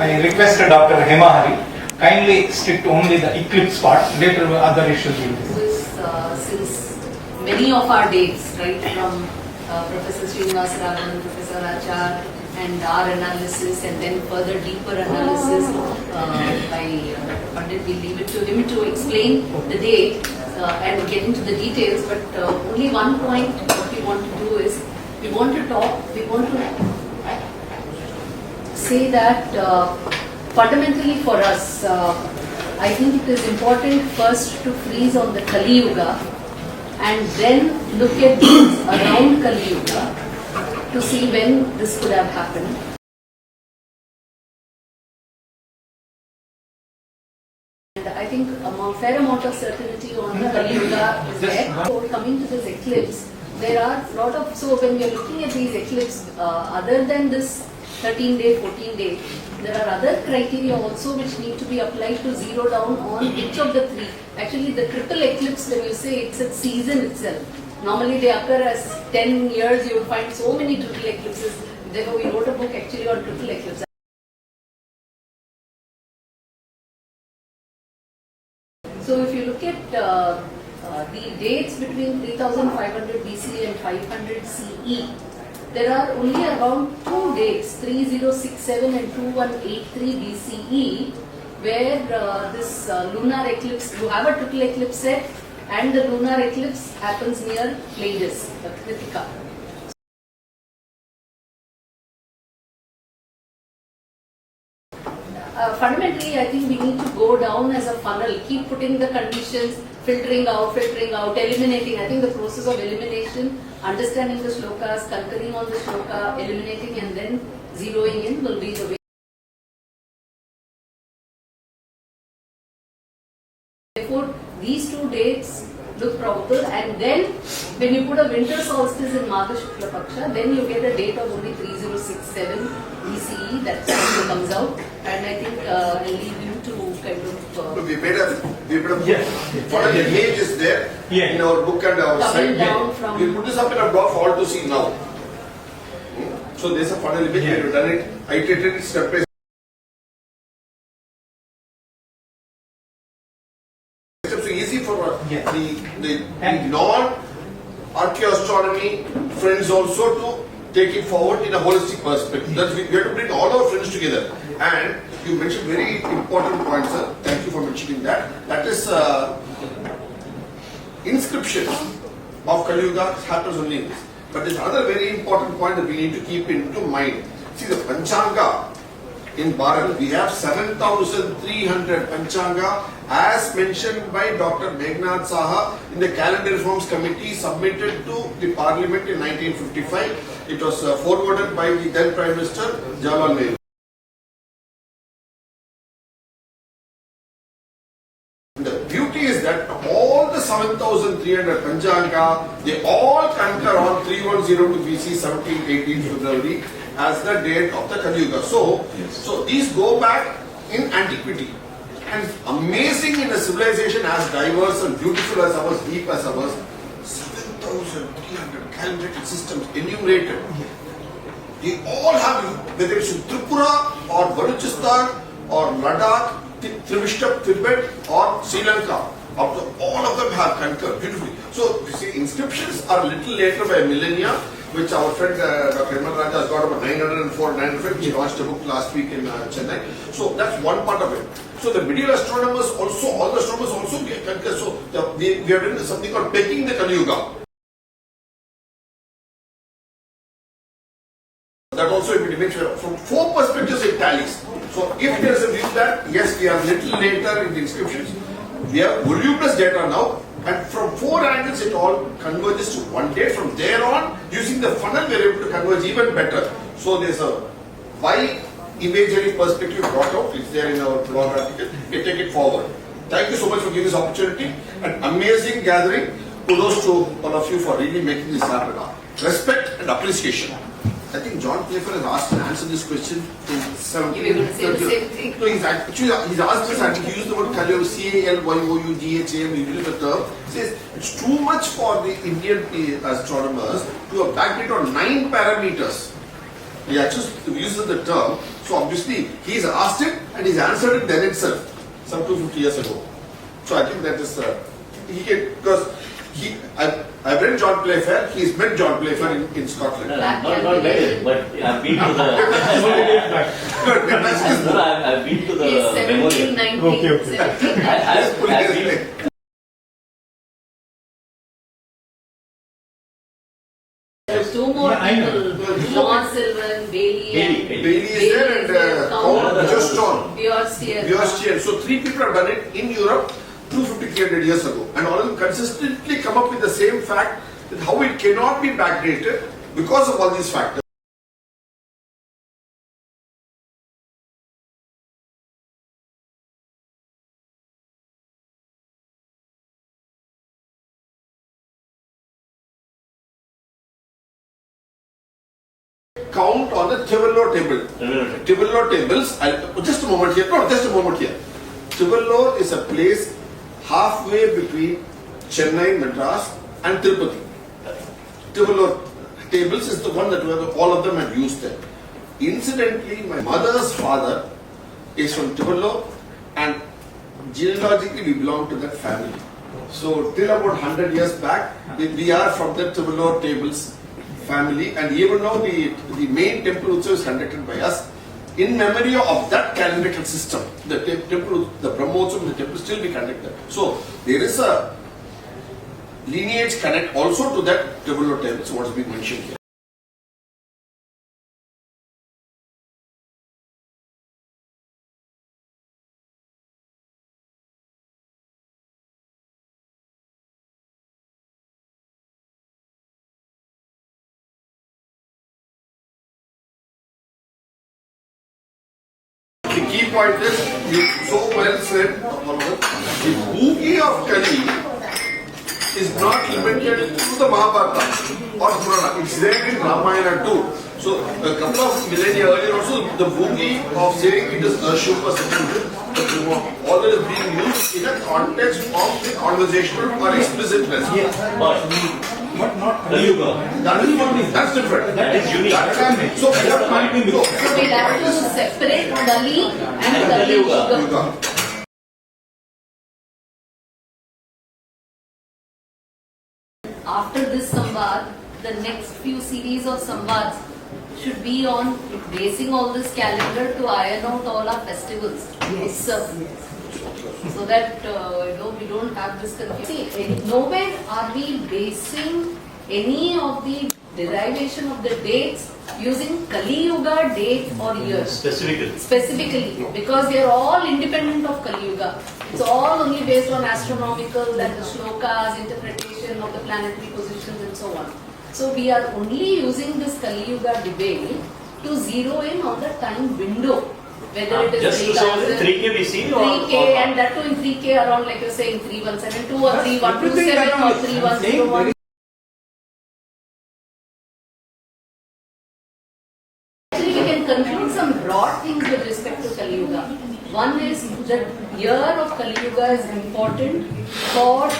I request Dr. HemaHari kindly stick to only the eclipse part. Later other issues will be. Since many of our dates, right, from Professor Srinivas Raman, Professor Achar, and our analysis, and then further deeper analysis by Pandit, we leave it to him to explain the date and get into the details. But only one point what we want to do is we want to say that fundamentally for us, I think it is important first to freeze on the Kali Yuga and then look at things around Kali Yuga to see when this could have happened. And I think a fair amount of certainty on the Kali Yuga is there. So coming to this eclipse, there are a lot of, so when we are looking at these eclipses, other than this 13-day, 14-day, there are other criteria also which need to be applied to zero down on each of the three. Actually, the triple eclipse, when you say it's a season itself, normally they occur as 10 years, you will find so many triple eclipses. Therefore, we wrote a book actually on triple eclipse. So if you look at the dates between 3500 BC and 500 CE, there are only around 2 dates, 3067 and 2183 BCE, where this lunar eclipse, you have a triple eclipse set, and the lunar eclipse happens near Pleiades, the Kritika. Fundamentally, I think we need to go down as a funnel, keep putting the conditions, filtering out, eliminating. I think the process of elimination, understanding the shlokas, concurring on the shloka, eliminating and then zeroing in will be the way. Therefore, these 2 dates look probable, and then when you put a winter solstice in Magha Shukla Paksha, then you get a date of only 3067 BCE, that also comes out, and I think I'll leave you to kind of... we made a what the image is there in our book and our site. We put this up in a blog for all to see now. So there's a funnel image, we have done it, iterated step by step. So easy for the non-archaeoastronomy friends also to take it forward in a holistic perspective. That's, we have to bring all our friends together. And you mentioned very important point, sir. Thank you for mentioning that. That is inscription of Kali Yuga happens only in this. But there's another very important point that we need to keep into mind. See, the Panchanga in Bharat, we have 7,300 Panchanga as mentioned by Dr. Meghnad Saha in the Calendar Reforms Committee submitted to the Parliament in 1955. It was forwarded by the then Prime Minister Jawaharlal Nehru. The beauty is that all the 7,300 Panchanga, they all concur on 3102 BC 1718 February as the date of the Kali Yuga. So these go back in antiquity. And amazing in a civilization as diverse and beautiful as ours, deep as ours, 7,300 calendrical systems enumerated. They all have, whether it's in Tripura or Baluchistan or Ladakh, Trivishta, Tibet or Sri Lanka, all of them have concurred beautifully. So you see, inscriptions are a little later by millennia, which our friend Dr. HemaHari has got about 904, 905. He launched a book last week in Chennai. So that's one part of it. So the medieval astronomers also, all the astronomers also concur. So we have done something called pegging the Kali Yuga. That also if it makes from 4 perspectives it tallies. So if there is a view that yes, we are little later in the inscriptions, we have voluminous data now, and from 4 angles it all converges to one date. From there on, using the funnel, we are able to converge even better. So there's a wide imagery perspective brought out. It's there in our blog article. We take it forward. Thank you so much for giving this opportunity. An amazing gathering. Kudos to all of you for really making this happen. Respect and appreciation. I think John Playfair has asked and answered this question in 17. You were going to say the same thing. No, he's asked this and he used the word Kali, C-A-L-Y-O-U-G-H-A-M, he used the term. He says it's too much for the Indian astronomers to have backed it on 9 parameters. He actually uses the term. So obviously he's asked it and he's answered it then itself, some 250 years ago. So I think that is he can, because I've read John Playfair. He's met John Playfair in Scotland. Not very, but I've been to the. Good. That's his book. I've been to the Yes, memorial. 1790. Okay. 1790. I've been. There's two more Yeah, I know. people, John Sylvan, Bailey, Bailey is there and Count Juston. Bjorstier. So three people have done it in Europe 250-300 years ago, and all of them consistently come up with the same fact that how it cannot be backdated because of all these factors. Count on the Tivolo table. Tivolo tables. Just a moment here. No, just a moment here. Tivolo is a place halfway between Chennai, Madras, and Tirupati. Tivolo tables is the one that all of them had used there. Incidentally, my mother's father is from Tivolo, and genealogically we belong to that family. So till about 100 years back, we are from the Tivolo tables family, and even now the main temple also is conducted by us in memory of that calendrical system. The temple, the Brahmos, the temple still be conducted. So there is a lineage connect also to that Tivolo temple. So what is being mentioned here. The key point is, you so well said, the boogie of Kali is not limited to the Mahabharata or Purana. It's there in Ramayana too. So a couple of millennia earlier also, the boogie of saying it is Ashupa all that is being used in a context of the conversational or explicitness. But not Kaliyuga. That's different. That is unique. So we have So we'll have to separate Kali and Kali Yuga. Yuga. After this Samvad, the next few series of Samvads should be on basing all this calendar to iron out all our festivals itself. So that we don't have this confusion. See, nowhere are we basing any of the derivation of the dates using Kali Yuga date or year. Specifically, because they are all independent of Kali Yuga. It's all only based on astronomical and the shlokas, interpretation of the planetary positions and so on. So we are only using this Kali Yuga debate to zero in on the time window. Whether it is just 3000, 3K BC or 3K and that too in 3K around like you're saying 3172 or 3127 or 3101. Actually we can conclude some broad things with respect to Kali Yuga. One is the year of Kali Yuga is important for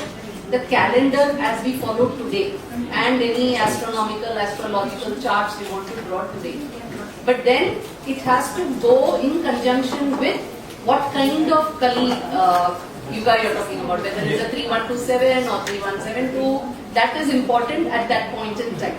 the calendar as we follow today and any astronomical, astrological charts we want to draw today. But then it has to go in conjunction with what kind of Kali Yuga you're talking about, whether it's a 3127 or 3172, that is important at that point in time.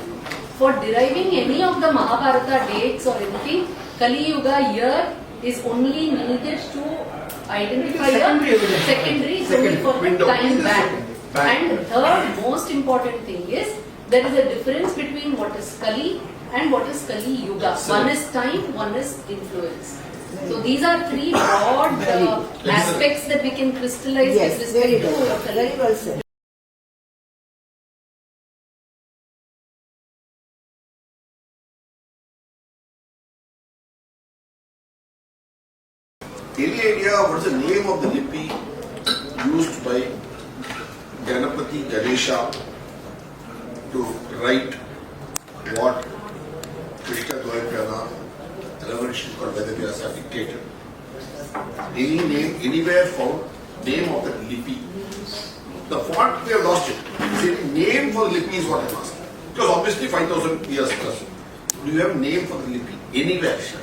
For deriving any of the Mahabharata dates or anything, Kali Yuga year is only needed to identify a secondary for the time band. And third most important thing is there is a difference between what is Kali and what is Kali Yuga. One is time, one is influence. So these are three broad aspects that we can crystallize with respect to Kali. Very well said. Any idea what is the name of the lipi used by Ganapati Ganesha to write what Krishna Dvaipana, revelation called Vedavyasa dictated? Any name, anywhere found, name of the lipi? The font, we have lost it. The name for the lipi is what I'm asking. Because obviously 5,000 years plus. Do you have a name for the lipi anywhere? Sir?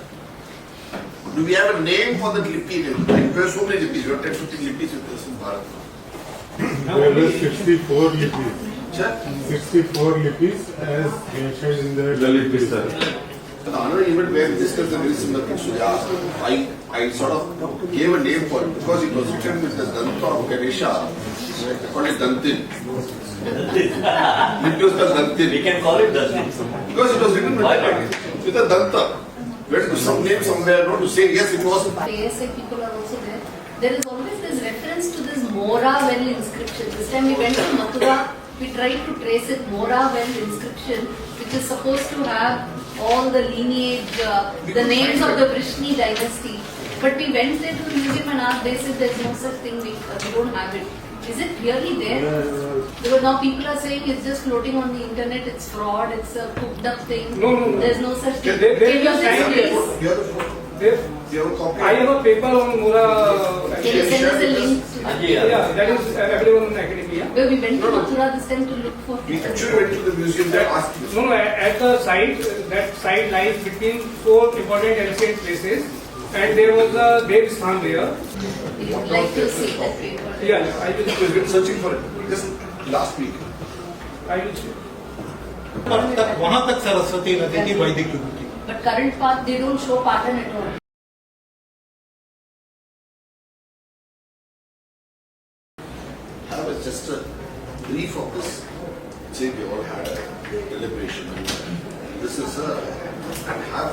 Do we have a name for the lipi? Like, there are so many lipis. We have 10-15 lipis with us in Bharat. There were 64 lipis. Sir? 64 lipis as mentioned in the Lipis, sir. The another event where we discussed the very similar thing, so yeah, I sort of gave a name for it because it was written with the Danta of Ganesha. They call it Dantin. It was called Dantin. We can call it Dantin. Because it was written with a Danta. Where to some name somewhere, not to say yes, it was. ASI people are also there. There is always this reference to this Mora well inscription. This time we went to Mathura, we tried to trace it, Mora well inscription, which is supposed to have all the lineage, the names of the Vrishni dynasty. But we went there to the museum and asked, they said there's no such thing, we don't have it. Is it really there? Because now people are saying it's just floating on the internet, it's fraud, it's a cooked up thing. No. There's no such thing. There Can is you a just time please- You have the photo. There, You have a copy. I have a paper on Mura. Can you send us a link? Yeah, that is available on academia. Where we went to Mathura this time to look for We actually went to the museum there asked this. No, at the site, that site lies between 4 important ancient places, and there was a Dev Sthan there. We would like to see that paper. Yeah, I will. We've been searching for it just last week. I will see. वहाँ तक सरस्वती नदी की वैदिक युग की But current path, they don't show pattern at all. Have just a brief of this. Say we all had a deliberation. This is and have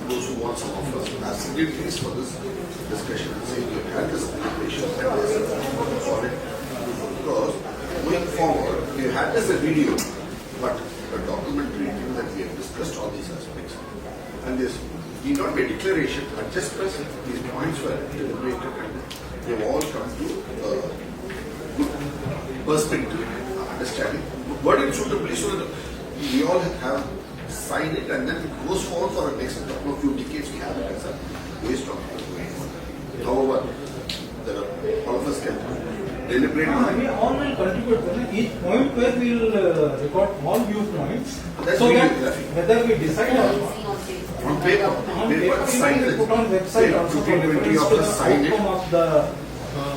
those who want some of us as signatories for this discussion and say we had this deliberation and there's a solid because going forward we had this a video but a documentary thing that we have discussed all these aspects and this need not be a declaration but just present these points were deliberated and they've all come to good perspective, understanding, worded suitably so that we all have signed it and then it goes forward for the next couple of few decades we have it as a based on going on. However, all of us can deliberate on we it. all will contribute. Each point where we will record all viewpoints, That's so that videography. whether we decide or not. On paper, On paper, paper, sign we it. put on website also for 15-20 reference of to us the sign it. outcome of the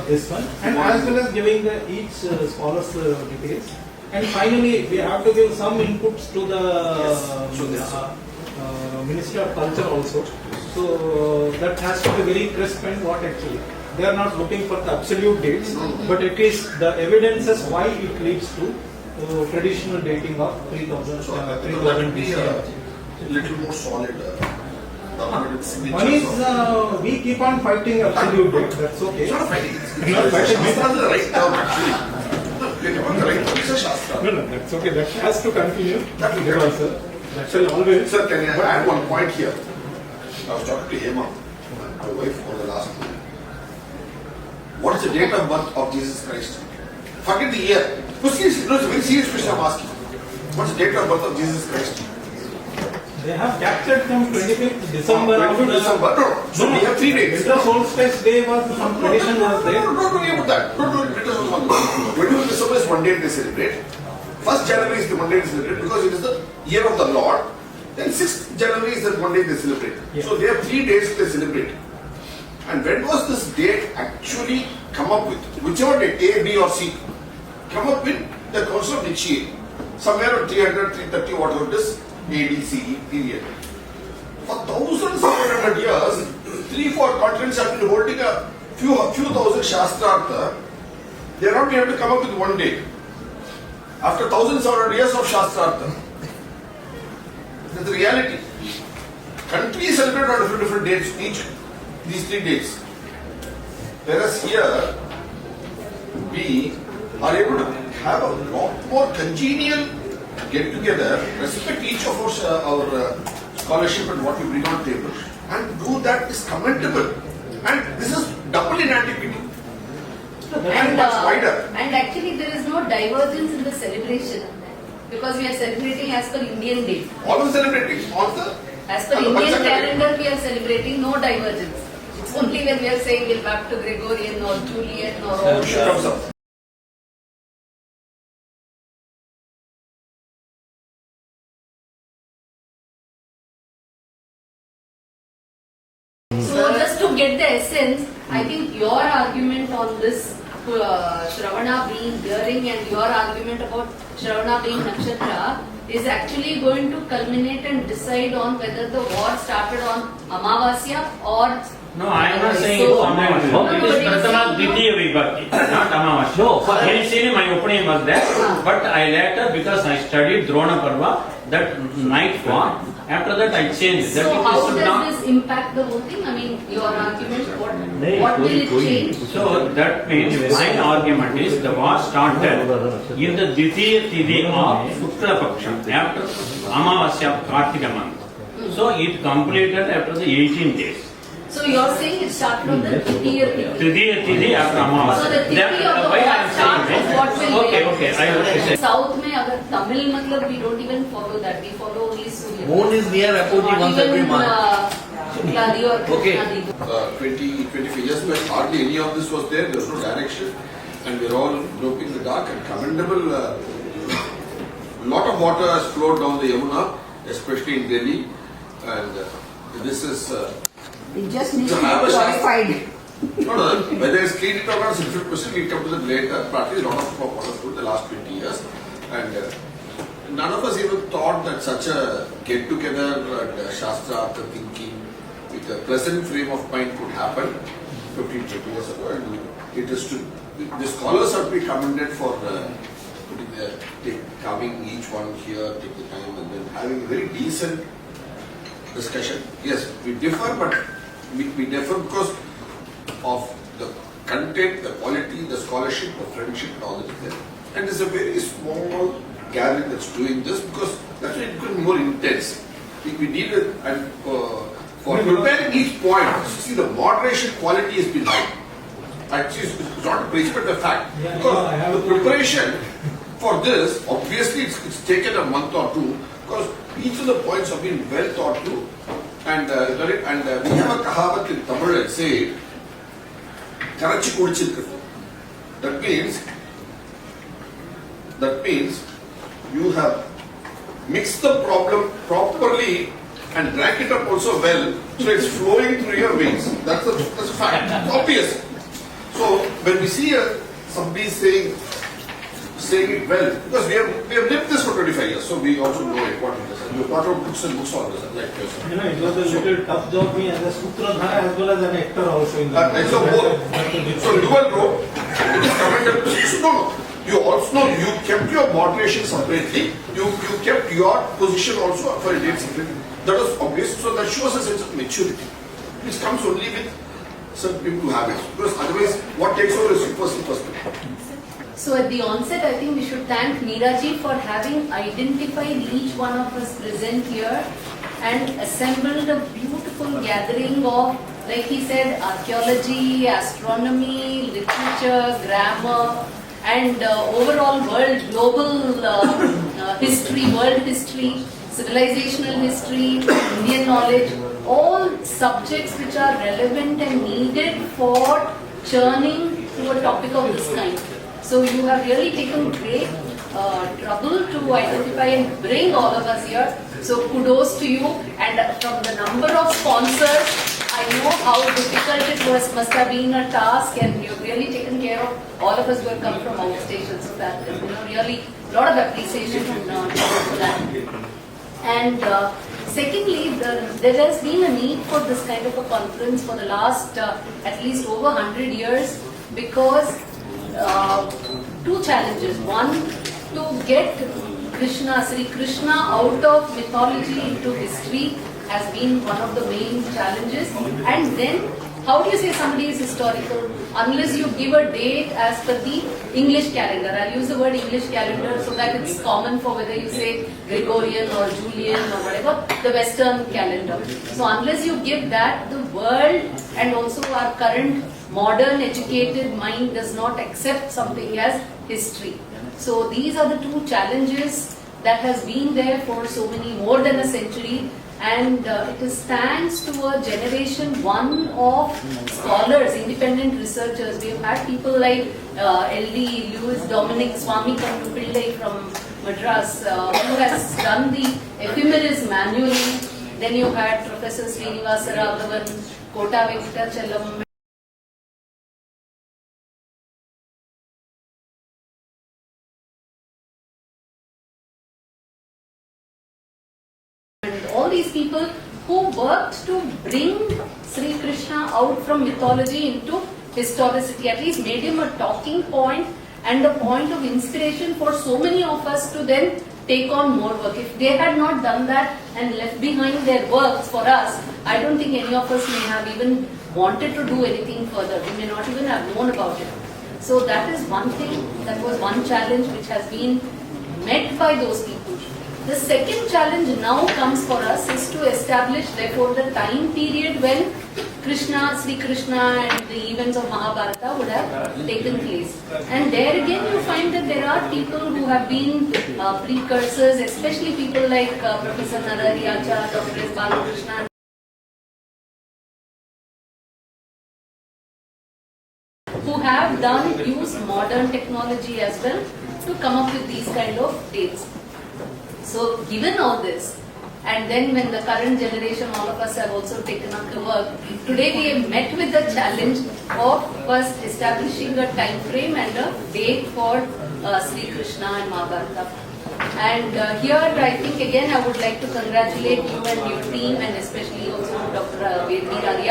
this one, and as well as giving each scholar's details. And finally, we have to give some inputs to the So this- Ministry of Culture also. So that has to be very crisp and what actually. They are not looking for the absolute dates, but at least the evidences why it leads to traditional dating of 3000 that 3000 will be BC. a little more solid documented signatures. One is of- we keep on fighting absolute date. That's okay. It's not fighting. It's Not fighting. Shastra is the right term actually. We're talking the right term. It's a Shastra. No, that's okay. That has to continue. Because that shall always. Sir, can I add one point here? I was talking to Hema, my wife, for the last week. What is the date of birth of Jesus Christ? Forget the year. No, seriously, no, it's a very serious question I'm asking. What's the date of birth of Jesus Christ? They have captured from 25th December. 25th December. No. So we have 3 days. Winter solstice day was some tradition was there. No, don't worry about that. Don't worry, let us on 25th December is one day they celebrate. 1st January is the one day they celebrate because it is the year of the Lord. Then 6th January is the one day they celebrate. Yeah. So they have 3 days they celebrate. And when was this date actually come up with? Whichever date, A, B or C, come up with the Council of Nicaea. Somewhere around 300, 330, whatever it is, AD, CE period. For 1,700 years, 3-4 continents have been holding a few thousand Shastrarth. They are not been able to come up with one date. After 1,700 years of Shastrarth, that's the reality. Countries celebrate on different dates, each these 3 days. Whereas here, we are able to have a lot more congenial get together, respect each of our scholarship and what we bring on table, and do that is commendable. And this is double in antiquity. And much wider. And actually there is no divergence in the celebration because we are celebrating as per Indian date. Always celebrating. All the As per and the Indian Panchaka date. calendar we are celebrating no divergence. It's only when we are saying we're back to Gregorian or Julian or all It comes up. So just to get the essence, I think your argument on this Shravana being hearing and your argument about Shravana being Nakshatra is actually going to culminate and decide on whether the war started on Amavasya or... No, I am not saying So- it's Amavasya. No, It but is you Prathama see, no. Ditiya Vibhakti, not Amavasya. No, for- Initially my opinion was that, but I later, because I studied Drona Parva, that night fought, after that I changed. That So it how should does not. this impact the whole thing? I mean, your argument, No, what will it going. change? So that means my argument is the war started in the Ditiya Tithi of Shukla Paksha, after Amavasya of Kartika month. So it completed after the 18 days. So you're saying it started on the Tithi Tithi Tithi after Amavasya. So the Tithi That- of the why I war am starts saying with what will okay, wait. okay, I will say. South में अगर तमिल मतलब we don't even follow that. We follow only Surya. Moon is near approaching Not once every even month. Shukladi or Okay. Krishnadi. 25 years back, hardly any of this was there. There was no direction, and we're all groping in the dark. And commendable, lot of water has flowed down the Yamuna, especially in Delhi, and this is. It just needs To to be have a qualified. No, whether it's cleaned it or not is a different question. We'll come to that later. But at least a lot of water flowed the last 20 years, and none of us even thought that such a get-together and Shastrarth thinking with a pleasant frame of mind could happen 15, 20 years ago. And it is to, the scholars have to be commended for coming each one here, take the time and then having a very decent discussion. Yes, we differ, but we differ because of the content, the quality, the scholarship, the friendship and all that is there. And it's a very small gathering that's doing this because that's why it could be more intense. We need it, and for preparing each point, see the moderation quality has been high. Actually, it's not a praise but a fact. Yeah, Because I have the to- preparation for this, obviously it's taken a month or two because each of the points have been well thought through. And we have a kahavat in Tamil and say, Karachi kudichirukku. That means you have mixed the problem properly and drank it up also well, so it's flowing through your veins. That's a fact, obvious. So when we see somebody saying it well, because we have lived this for 25 years, so we also know what it is. You got out books and books on this, like yourself. You know, it was a little tough job being as a Sutradhara as well as an actor also in the And so dual role, it is commendable. No. You also know you kept your moderation separately. You kept your position also for a date separately. That was obvious. So that shows a sense of maturity, which comes only with certain people who have it. Because otherwise, what takes over is your personal perspective. So at the onset, I think we should thank Meeraji for having identified each one of us present here and assembled a beautiful gathering of, like he said, archaeology, astronomy, literature, grammar, and overall global history, world history, civilizational history, Indian knowledge, all subjects which are relevant and needed for churning through a topic of this kind. So you have really taken great trouble to identify and bring all of us here. So kudos to you. And from the number of sponsors, I know how difficult it must have been a task, and you've really taken care of all of us who have come from outstation. So that is, really a lot of appreciation and for that. And secondly, there has been a need for this kind of a conference for the last at least over 100 years because two challenges. One, to get Sri Krishna out of mythology into history has been one of the main challenges. And then, how do you say somebody is historical? Unless you give a date as per the English calendar. I'll use the word English calendar so that it's common for whether you say Gregorian or Julian or whatever, the Western calendar. So unless you give that, the world and also our current modern educated mind does not accept something as history. So these are the two challenges that has been there for so many, more than a century. And it is thanks to a generation one of scholars, independent researchers. We have had people like L.D. Lewis Dominic Swami Pillai from Madras, who has done the ephemeris manually. Then you had Professor Srinivasa Raghavan, Kota Venkatachalam. And all these people who worked to bring Sri Krishna out from mythology into historicity, at least made him a talking point and a point of inspiration for so many of us to then take on more work. If they had not done that and left behind their works for us, I don't think any of us may have even wanted to do anything further. We may not even have known about it. So that is one thing, that was one challenge which has been met by those people. The second challenge now comes for us is to establish therefore the time period when Krishna, Sri Krishna and the events of Mahabharata would have taken place. And there again you find that there are people who have been precursors, especially people like Professor Narahari Acharya, Dr. S. Balakrishna, who have used modern technology as well to come up with these kind of dates. So given all this, and then when the current generation, all of us have also taken up the work, today we have met with the challenge of first establishing a time frame and a date for Sri Krishna and Mahabharata. And here I think again I would like to congratulate you and your team, and especially also Dr. D.K.Hari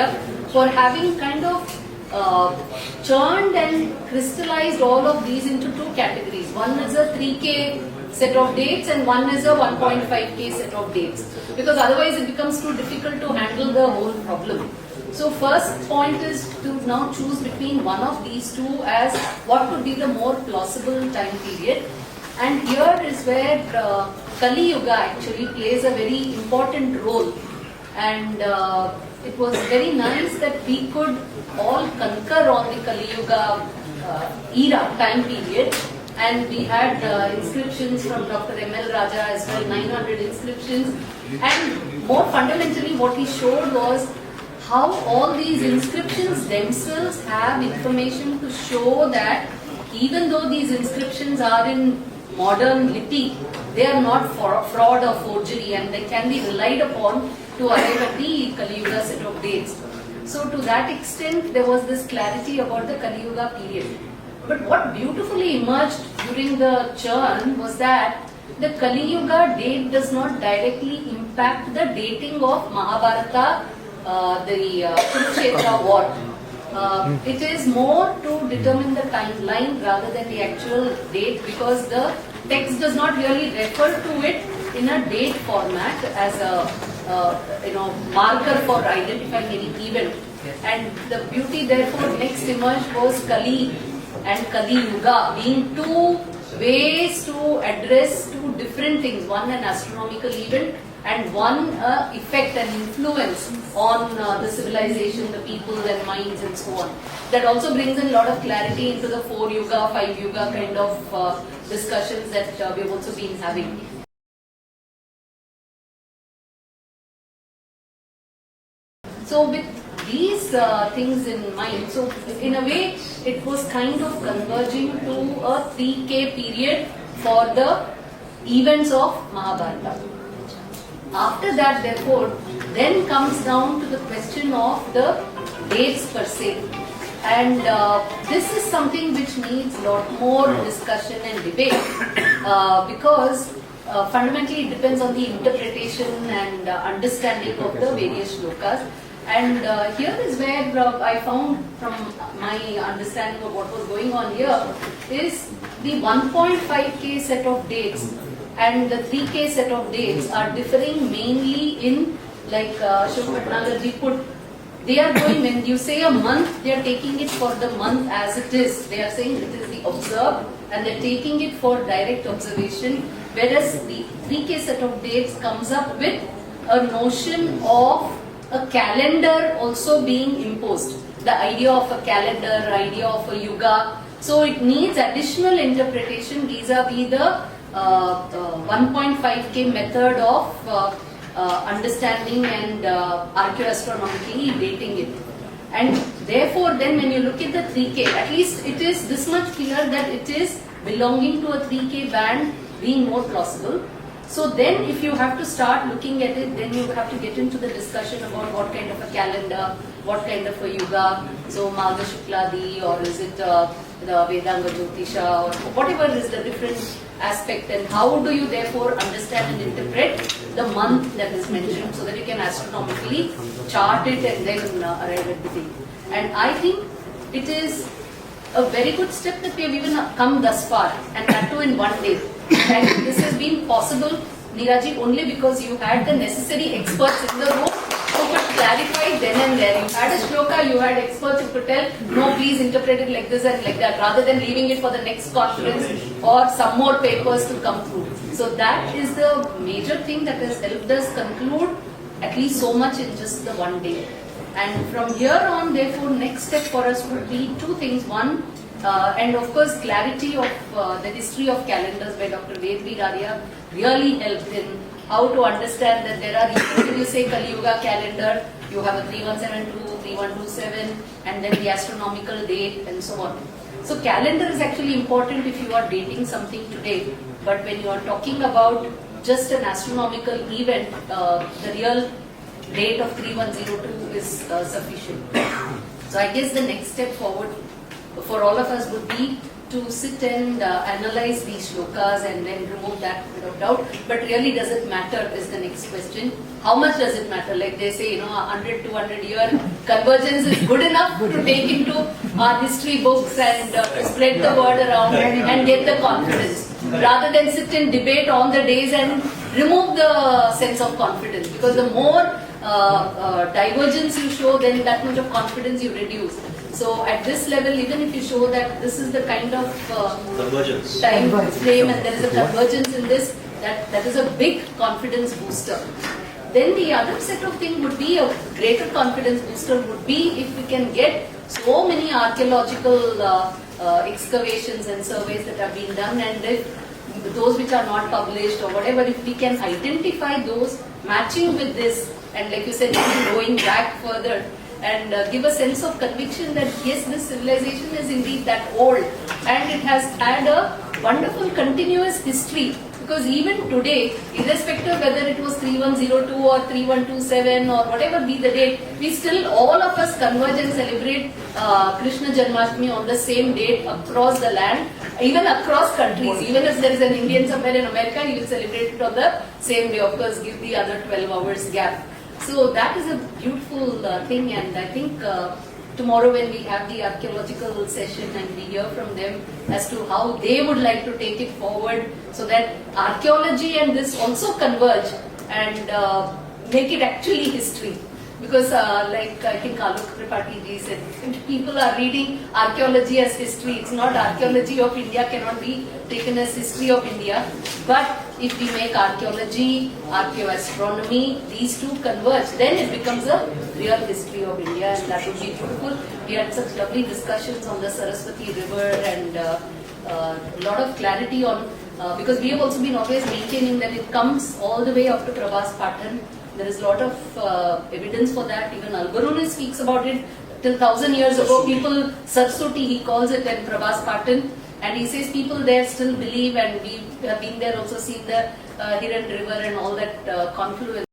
for having kind of churned and crystallized all of these into two categories. One is a 3K set of dates and one is a 1.5K set of dates, because otherwise it becomes too difficult to handle the whole problem. So first point is to now choose between one of these two as what could be the more plausible time period. And here is where Kali Yuga actually plays a very important role. And it was very nice that we could all concur on the Kali Yuga era, time period. And we had inscriptions from Dr. M.L. Raja as well, 900 inscriptions. And more fundamentally what he showed was how all these inscriptions themselves have information to show that even though these inscriptions are in modern lipi, they are not fraud or forgery, and they can be relied upon to arrive at the Kali Yuga set of dates. So to that extent there was this clarity about the Kali Yuga period. But what beautifully emerged during the churn was that the Kali Yuga date does not directly impact the dating of Mahabharata, the Kurukshetra war. It is more to determine the timeline rather than the actual date, because the text does not really refer to it in a date format as a marker for identifying any event. And the beauty therefore next emerged was Kali and Kali Yuga being two ways to address two different things. One, an astronomical event, and one, effect and influence on the civilization, the people and minds and so on. That also brings in a lot of clarity into the 4 Yuga, 5 Yuga kind of discussions that we have also been having. So with these things in mind, so in a way it was kind of converging to a 3K period for the events of Mahabharata. After that, therefore, then comes down to the question of the dates per se. And this is something which needs a lot more discussion and debate because fundamentally it depends on the interpretation and understanding of the various shlokas. And here is where I found, from my understanding of what was going on here, is the 1.5K set of dates and the 3K set of dates are differing mainly in, like Ashok Bhatnagarji put, they are going, when you say a month, they are taking it for the month as it is. They are saying it is the observed and they are taking it for direct observation, whereas the 3K set of dates comes up with a notion of a calendar also being imposed. The idea of a calendar, idea of a yuga. So it needs additional interpretation vis-a-vis the 1.5K method of understanding and archaeoastronomically dating it. And therefore then when you look at the 3K, at least it is this much clear that it is belonging to a 3K band being more plausible. So then if you have to start looking at it, then you have to get into the discussion about what kind of a calendar, what kind of a yuga, so Magha Shukladi, or is it the Vedanga Jyotisha, or whatever is the different aspect, and how do you therefore understand and interpret the month that is mentioned so that you can astronomically chart it and then arrive at the thing. And I think it is a very good step that we have even come thus far, and that too in one day. And this has been possible, Neeraji, only because you had the necessary experts in the room who could clarify then and there. You had a shloka, you had experts who could tell, no, please interpret it like this and like that, rather than leaving it for the next conference or some more papers to come through. So that is the major thing that has helped us conclude at least so much in just the one day. And from here on, therefore, next step for us would be two things. One, and of course, clarity of the history of calendars by Dr. Vedvi Radia really helped in how to understand that there are, when you say Kali Yuga calendar, you have a 3172, 3127, and then the astronomical date and so on. So calendar is actually important if you are dating something today, but when you are talking about just an astronomical event, the real date of 3102 is sufficient. So I guess the next step forward for all of us would be to sit and analyze these shlokas and then remove that without doubt. But really, does it matter is the next question. How much does it matter? Like they say, 100, 200 year convergence is good enough to take into our history books and spread the word around and get the confidence. Rather than sit and debate on the days and remove the sense of confidence. Because the more divergence you show, then that much of confidence you reduce. So at this level, even if you show that this is the kind of Convergence. time frame and there is a convergence in this, that is a big confidence booster. Then the other set of things would be a greater confidence booster would be if we can get so many archaeological excavations and surveys that have been done, and if those which are not published or whatever, if we can identify those matching with this, and like you said, going back further, and give a sense of conviction that yes, this civilization is indeed that old, and it has had a wonderful continuous history. Because even today, irrespective of whether it was 3102 or 3127 or whatever be the date, we still, all of us converge and celebrate Krishna Janmashtami on the same date across the land, even across countries. Even if there is an Indian somewhere in America, you will celebrate it on the same day. Of course, give the other 12 hours gap. So that is a beautiful thing, and I think tomorrow when we have the archaeological session and we hear from them as to how they would like to take it forward so that archaeology and this also converge and make it actually history. Because like I think Alok Tripathi ji said, people are reading archaeology as history. It's not archaeology of India cannot be taken as history of India. But if we make archaeology, archaeoastronomy, these two converge, then it becomes a real history of India, and that would be beautiful. We had such lovely discussions on the Saraswati River and a lot of clarity on, because we have also been always maintaining that it comes all the way up to Prabhas Patan. There is a lot of evidence for that. Even Al-Biruni speaks about it. Till 1,000 years ago, people, Saraswati, he calls it, and Prabhas Patan. And he says people there still believe, and we have been there also seen the Hiran River and all that confluence.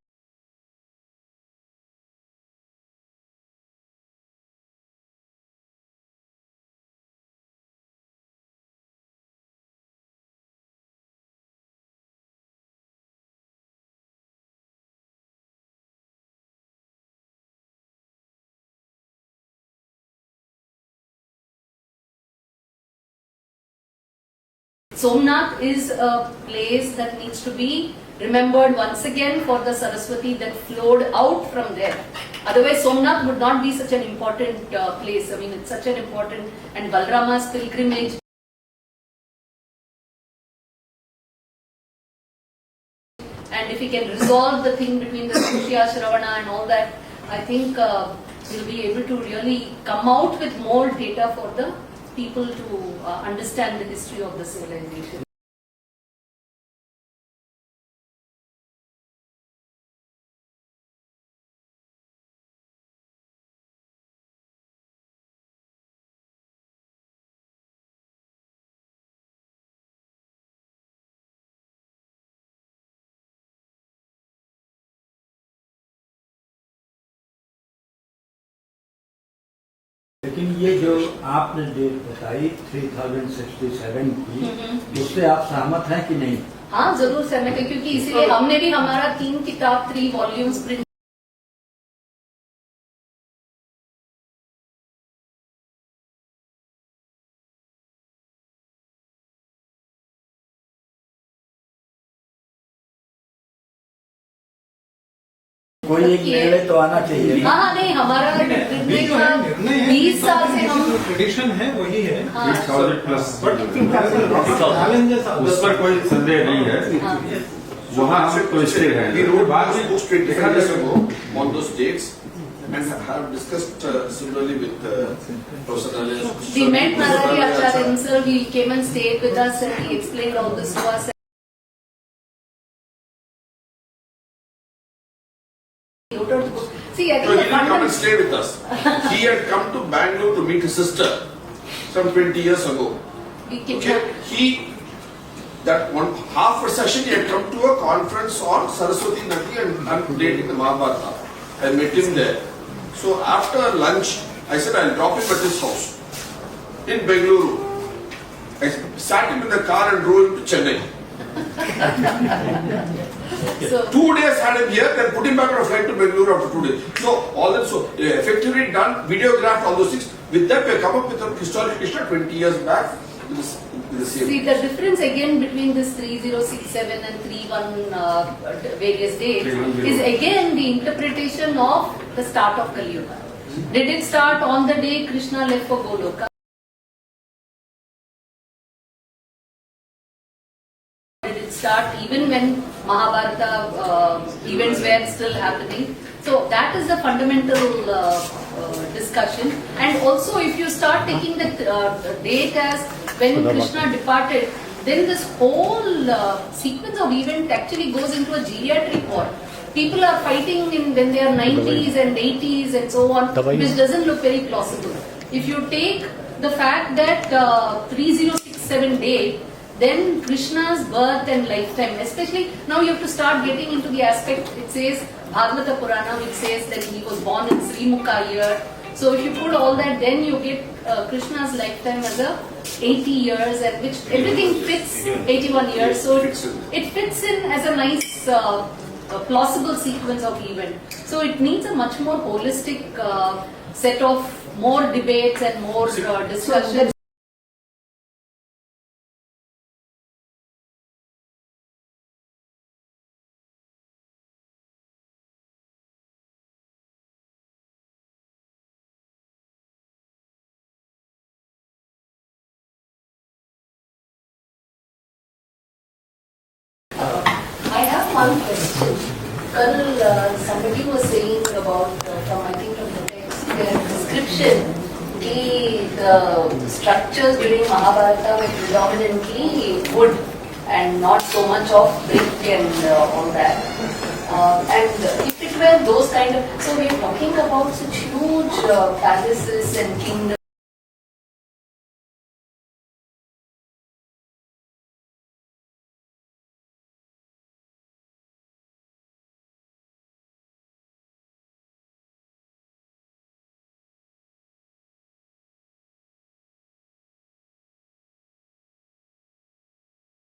Somnath is a place that needs to be remembered once again for the Saraswati that flowed out from there. Otherwise, Somnath would not be such an important place. I mean, it's such an important, and Balrama's pilgrimage. And if we can resolve the thing between the Sushya, Shravana and all that, I think we'll be able to really come out with more data for the people to understand the history of the civilization. लेकिन ये जो आपने date बताई 3067 की, उससे आप सहमत हैं कि नहीं? हाँ जरूर सहमत है, क्योंकि इसीलिए हमने भी हमारा 3 किताब 3 वॉल्यूम्स प्रिंट कोई एक निर्णय तो आना चाहिए। हाँ हाँ नहीं, हमारा निर्णय जो है, निर्णय है, 20 साल से हम जो ट्रेडिशन है वही है। हाँ, बट चैलेंजेस उस पर कोई संदेह नहीं है। हाँ। वहाँ हम तो स्थिर हैं। We wrote those books 25 years ago on those dates and have discussed similarly with Professor Nalin. We met Narari Acharya himself, he came and stayed with us and he explained all this to us. He wrote out the book. See, I So think he the didn't come and fundamental... stay with us. He had come to Bangalore to meet his sister some 20 years ago. We Okay, kidnapped. that one half a session he had come to a conference on Saraswati Nadi and dating the Mahabharata. I met him there. So after lunch, I said I'll drop him at his house in Bengaluru. I sat him in the car and drove him to Chennai. So, 2 days had him here, then put him back on a flight to Bengaluru after 2 days. So all that, so effectively done, videographed all those things. With that, we have come up with a historical picture 20 years back. With the same. see, the difference again between this 3067 and 31 various dates is again the interpretation of the start of Kali Yuga. Did it start on the day Krishna left for Goloka? Did it start even when Mahabharata events were still happening? So that is the fundamental discussion. And also if you start taking the date as when Krishna departed, then this whole sequence of events actually goes into a geriatric war. People are fighting when they are 90s and 80s and so on, which doesn't look very plausible. If you take the fact that 3067 date, then Krishna's birth and lifetime, especially now you have to start getting into the aspect, it says Bhagavata Purana, which says that he was born in Srimukha year. So if you put all that, then you get Krishna's lifetime as a 80 years, and which everything fits 81 years. So it fits in as a nice a plausible sequence of events. So it needs a much more holistic set of more debates and more discussions. I have one question. Colonel, somebody was saying about, from I think from the text, their description, the structures during Mahabharata were predominantly wood and not so much of brick and all that. And if it were those kind of, so we're talking about such huge palaces and kingdoms.